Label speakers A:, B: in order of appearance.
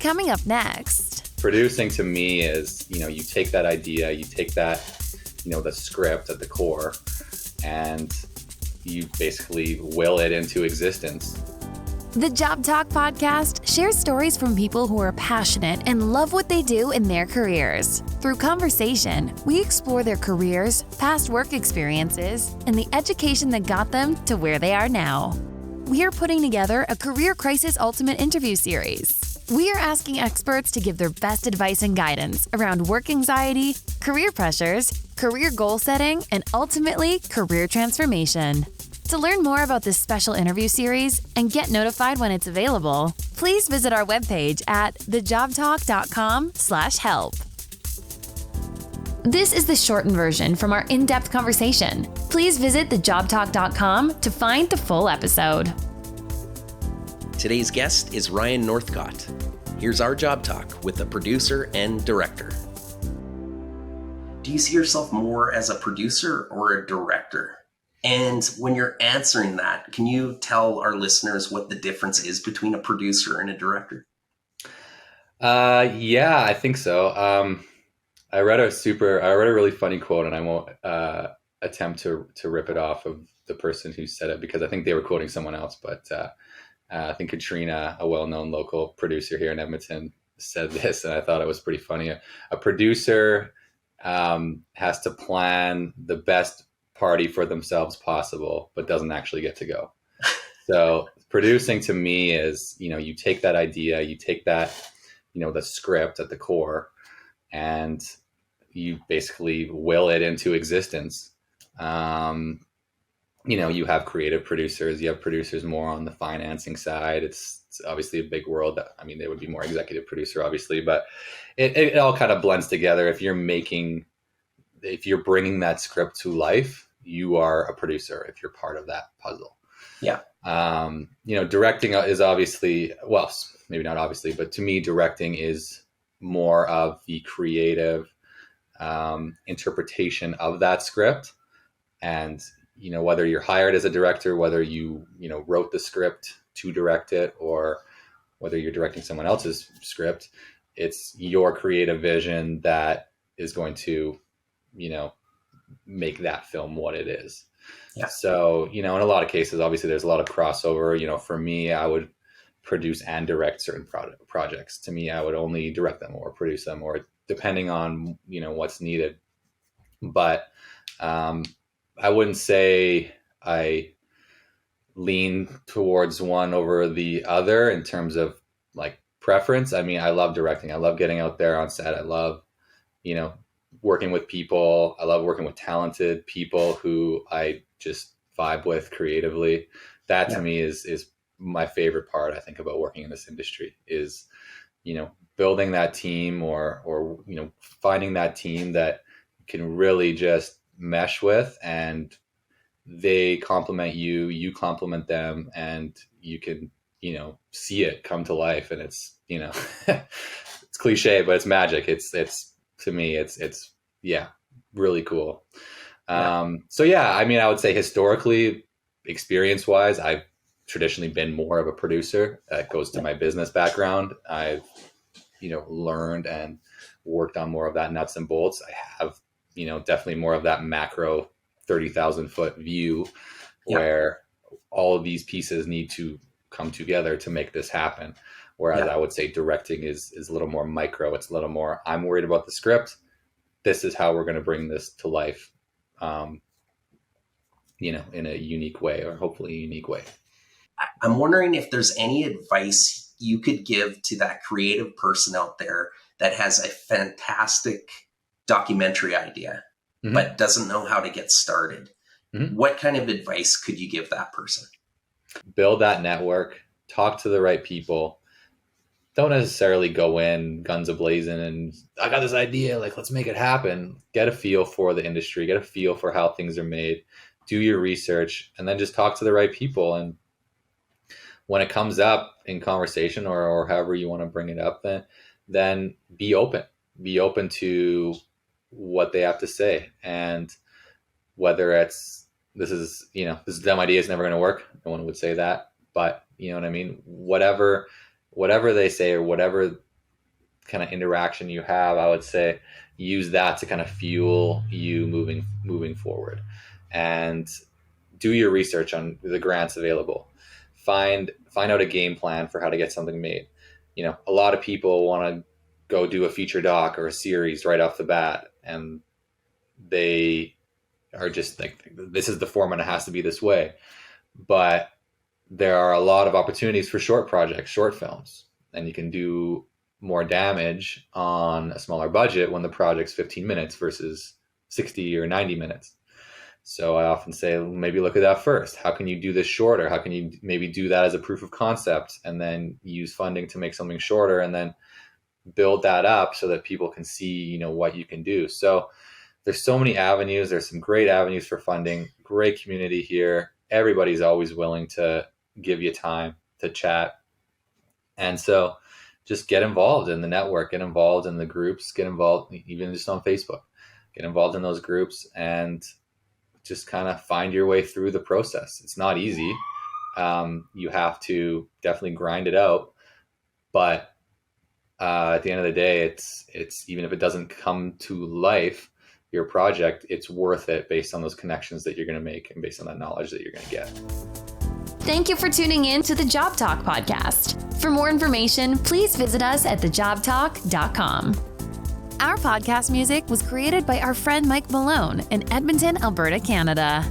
A: Coming up next.
B: Producing to me is, you take that idea, you take that, the script at the core, and you basically will it into existence.
A: The Job Talk podcast shares stories from people who are passionate and love what they do in their careers. Through conversation, we explore their careers, past work experiences, and the education that got them to where they are now. We are putting together a Career Crisis Ultimate interview series. We are asking experts to give their best advice and guidance around work anxiety, career pressures, career goal setting, and ultimately, career transformation. To learn more about this special interview series and get notified when it's available, please visit our webpage at thejobtalk.com/help. This is the shortened version from our in-depth conversation. Please visit thejobtalk.com to find the full episode.
C: Today's guest is Ryan Northcott. Here's our Job Talk with the producer and director. Do you see yourself more as a producer or a director? And when you're answering that, can you tell our listeners what the difference is between a producer and a director?
B: Yeah, I think so. I read a really funny quote, and I won't attempt to rip it off of the person who said it because I think they were quoting someone else. But I think Katrina, a well-known local producer here in Edmonton, said this, and I thought it was pretty funny. A producer has to plan the best party for themselves possible, but doesn't actually get to go. So producing to me is, you take that idea, you take that, the script at the core, and you basically will it into existence. You have creative producers, you have producers more on the financing side. It's obviously a big world. They would be more executive producer, obviously, but it all kind of blends together. If you're bringing that script to life, you are a producer if you're part of that puzzle.
C: Yeah.
B: Directing is obviously, well, maybe not obviously, but to me, directing is more of the creative interpretation of that script. And, whether you're hired as a director, whether you wrote the script to direct it, or whether you're directing someone else's script, it's your creative vision that is going to, make that film what it is.
C: Yeah.
B: So, in a lot of cases, obviously there's a lot of crossover. For me, I would produce and direct certain projects. To me, I would only direct them or produce them, or depending on, what's needed. But I wouldn't say I lean towards one over the other in terms of like preference. I love directing. I love getting out there on set. I love, working with people. I love working with talented people who I just vibe with creatively. That to me is my favorite part, I think, about working in this industry is, building that team or finding that team that can really just mesh with, and they complement you, you complement them, and you can, see it come to life. And it's, it's cliche, but it's magic. It's to me, it's really cool. So yeah, I would say historically, experience wise, I've traditionally been more of a producer. That goes to my business background. I've, learned and worked on more of that nuts and bolts. I have, definitely more of that macro 30,000 foot view where all of these pieces need to come together to make this happen. Whereas I would say directing is a little more micro. It's a little more, I'm worried about the script. This is how we're going to bring this to life, in a unique way, or hopefully a unique way.
C: I'm wondering if there's any advice you could give to that creative person out there that has a fantastic documentary idea, but doesn't know how to get started. What kind of advice could you give that person?
B: Build that network, talk to the right people. Don't necessarily go in guns a-blazing and I got this idea, like, let's make it happen. Get a feel for the industry, get a feel for how things are made, do your research, and then just talk to the right people. And when it comes up in conversation or however you want to bring it up, then be open to what they have to say. And whether it's, this is a dumb idea, it's never going to work. No one would say that, but you know what I mean? Whatever they say or whatever kind of interaction you have, I would say use that to kind of fuel you moving forward, and do your research on the grants available. Find out a game plan for how to get something made. You know, a lot of people want to go do a feature doc or a series right off the bat, and they are just like, this is the format, it has to be this way. But there are a lot of opportunities for short projects, short films, and you can do more damage on a smaller budget when the project's 15 minutes versus 60 or 90 minutes. So I often say, maybe look at that first. How can you do this shorter? How can you maybe do that as a proof of concept and then use funding to make something shorter, and then build that up so that people can see, you know, what you can do. So there's so many avenues. There's some great avenues for funding, great community here. Everybody's always willing to give you time to chat. And so just get involved in the network, get involved in the groups, get involved even just on Facebook, get involved in those groups, and just kind of find your way through the process. It's not easy. You have to definitely grind it out, but at the end of the day, it's even if it doesn't come to life, your project, it's worth it based on those connections that you're going to make and based on that knowledge that you're going to get.
A: Thank you for tuning in to the Job Talk podcast. For more information, please visit us at thejobtalk.com. Our podcast music was created by our friend Mike Malone in Edmonton, Alberta, Canada.